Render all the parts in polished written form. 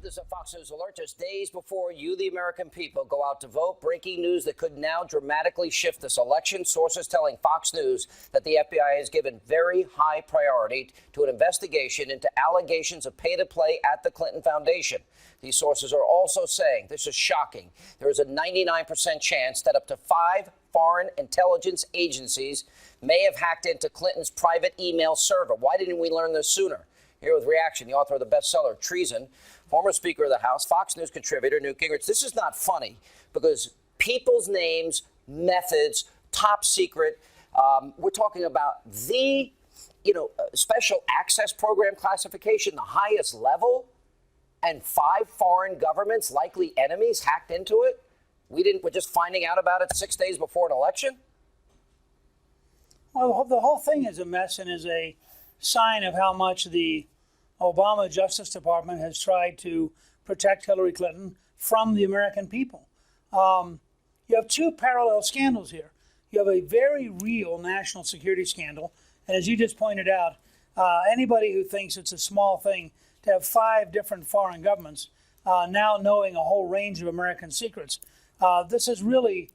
This is a Fox News alert. Just days before you, the American people, go out to vote. Breaking news that could now dramatically shift this election. Sources telling Fox News that the FBI has given very high priority to an investigation into allegations of pay-to-play at the Clinton Foundation. These sources are also saying, this is shocking, there is a 99% chance that up to 5 foreign intelligence agencies may have hacked into Clinton's private email server. Why didn't we learn this sooner? Here with reaction, the author of the bestseller, Treason, former Speaker of the House, Fox News contributor, Newt Gingrich. This is not funny because people's names, methods, top secret. We're talking about the, special access program classification, the highest level, and 5 foreign governments, likely enemies, hacked into it. We're just finding out about it 6 days before an election. Well, the whole thing is a mess and is a sign of how much the Obama Justice Department has tried to protect Hillary Clinton from the American people. You have 2 parallel scandals here. You have a very real national security scandal. And as you just pointed out, anybody who thinks it's a small thing to have 5 different foreign governments now knowing a whole range of American secrets, this is really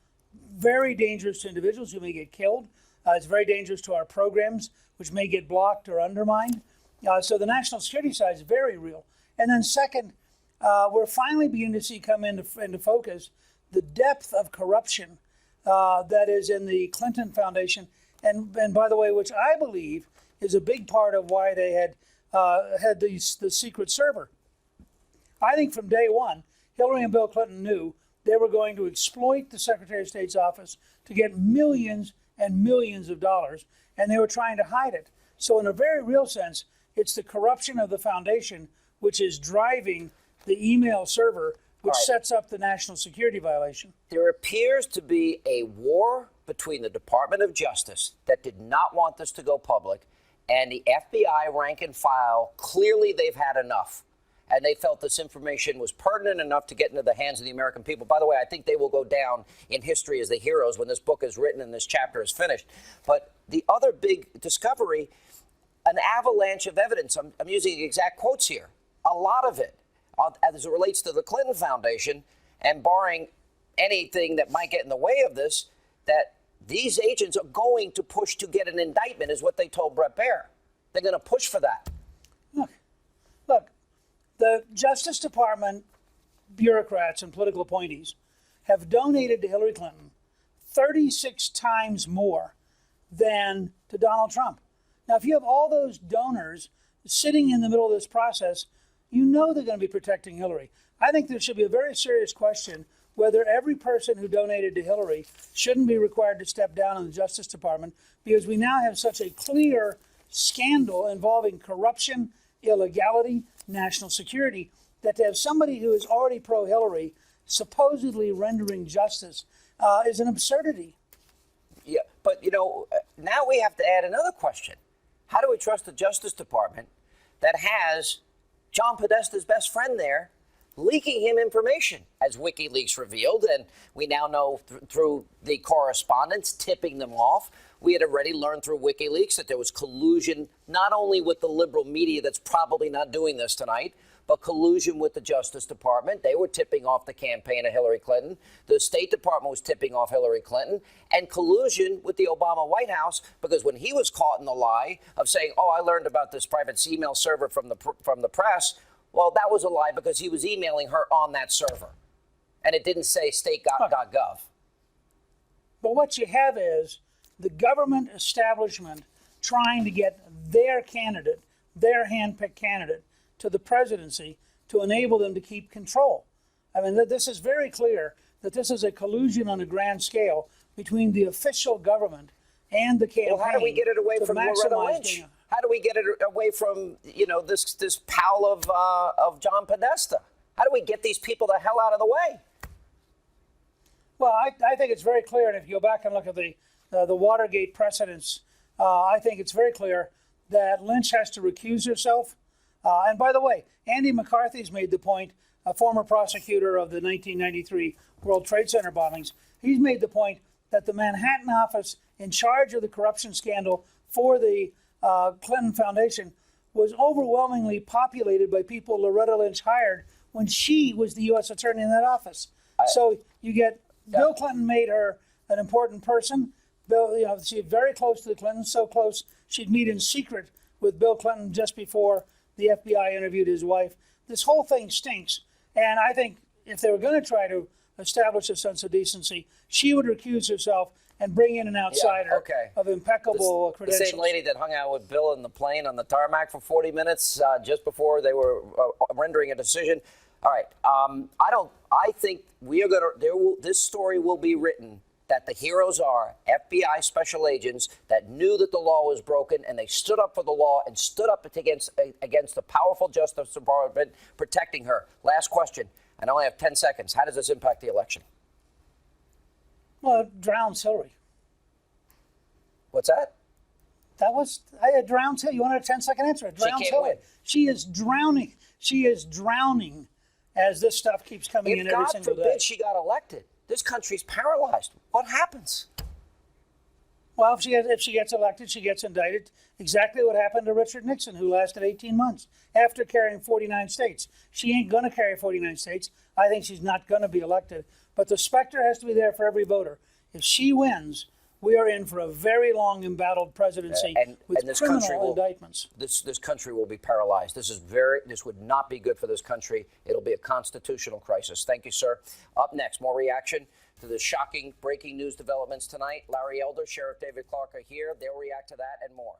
very dangerous to individuals who may get killed. It's very dangerous to our programs, which may get blocked or undermined. So the national security side is very real. And then second, we're finally beginning to see come into focus the depth of corruption that is in the Clinton Foundation. And by the way, which I believe is a big part of why they had the secret server. I think from day one, Hillary and Bill Clinton knew they were going to exploit the Secretary of State's office to get millions and millions of dollars, and they were trying to hide it. So in a very real sense, it's the corruption of the foundation which is driving the email server, which sets up the national security violation. There appears to be a war between the Department of Justice that did not want this to go public and the FBI rank and file. Clearly, they've had enough. And they felt this information was pertinent enough to get into the hands of the American people. By the way, I think they will go down in history as the heroes when this book is written and this chapter is finished. But the other big discovery, an avalanche of evidence, I'm using exact quotes here, a lot of it, as it relates to the Clinton Foundation, and barring anything that might get in the way of this, that these agents are going to push to get an indictment, is what they told Bret Baier. They're going to push for that. Look. The Justice Department bureaucrats and political appointees have donated to Hillary Clinton 36 times more than to Donald Trump. Now, if you have all those donors sitting in the middle of this process, you know they're going to be protecting Hillary. I think there should be a very serious question whether every person who donated to Hillary shouldn't be required to step down in the Justice Department, because we now have such a clear scandal involving corruption, illegality, national security, that to have somebody who is already pro-Hillary supposedly rendering justice is an absurdity. Yeah, but, now we have to add another question. How do we trust the Justice Department that has John Podesta's best friend there leaking him information, as WikiLeaks revealed, and we now know through the correspondence tipping them off? We had already learned through WikiLeaks that there was collusion not only with the liberal media that's probably not doing this tonight, but collusion with the Justice Department. They were tipping off the campaign of Hillary Clinton. The State Department was tipping off Hillary Clinton, and collusion with the Obama White House, because when he was caught in the lie of saying, I learned about this private email server from the press, well, that was a lie because he was emailing her on that server. And it didn't say state.gov. But what you have is the government establishment trying to get their candidate, their hand-picked candidate, to the presidency to enable them to keep control. I mean, this is very clear that this is a collusion on a grand scale between the official government and the campaign. Well, how do we get it away from Loretta Lynch? How do we get it away from, this pal of John Podesta? How do we get these people the hell out of the way? Well, I think it's very clear, and if you go back and look at the Watergate precedents, I think it's very clear that Lynch has to recuse herself. And by the way, Andy McCarthy's made the point, a former prosecutor of the 1993 World Trade Center bombings. He's made the point that the Manhattan office in charge of the corruption scandal for the Clinton Foundation was overwhelmingly populated by people Loretta Lynch hired when she was the U.S. attorney in that office. So you get Bill Clinton made her an important person. Bill, she's very close to the Clintons, so close she'd meet in secret with Bill Clinton just before the FBI interviewed his wife. This whole thing stinks. And I think if they were going to try to establish a sense of decency, she would recuse herself and bring in an outsider of impeccable credentials. The same lady that hung out with Bill in the plane on the tarmac for 40 minutes just before they were rendering a decision. All right. I think we are going to. This story will be written that the heroes are FBI special agents that knew that the law was broken and they stood up for the law and stood up against the powerful Justice Department protecting her. Last question. I only have 10 seconds. How does this impact the election? Well, it drowns Hillary. What's that? It drowns Hillary. You want a 10-second answer? It drowns Hillary. Win. She is drowning. She is drowning as this stuff keeps coming in every single day. God forbid she got elected. This country's paralyzed. What happens? Well, if she gets elected, she gets indicted. Exactly what happened to Richard Nixon, who lasted 18 months after carrying 49 states. She ain't going to carry 49 states. I think she's not going to be elected. But the specter has to be there for every voter. If she wins, we are in for a very long embattled presidency with this criminal indictments. This country will be paralyzed. This would not be good for this country. It'll be a constitutional crisis. Thank you, sir. Up next, more reaction to the shocking breaking news developments tonight. Larry Elder, Sheriff David Clark are here. They'll react to that and more.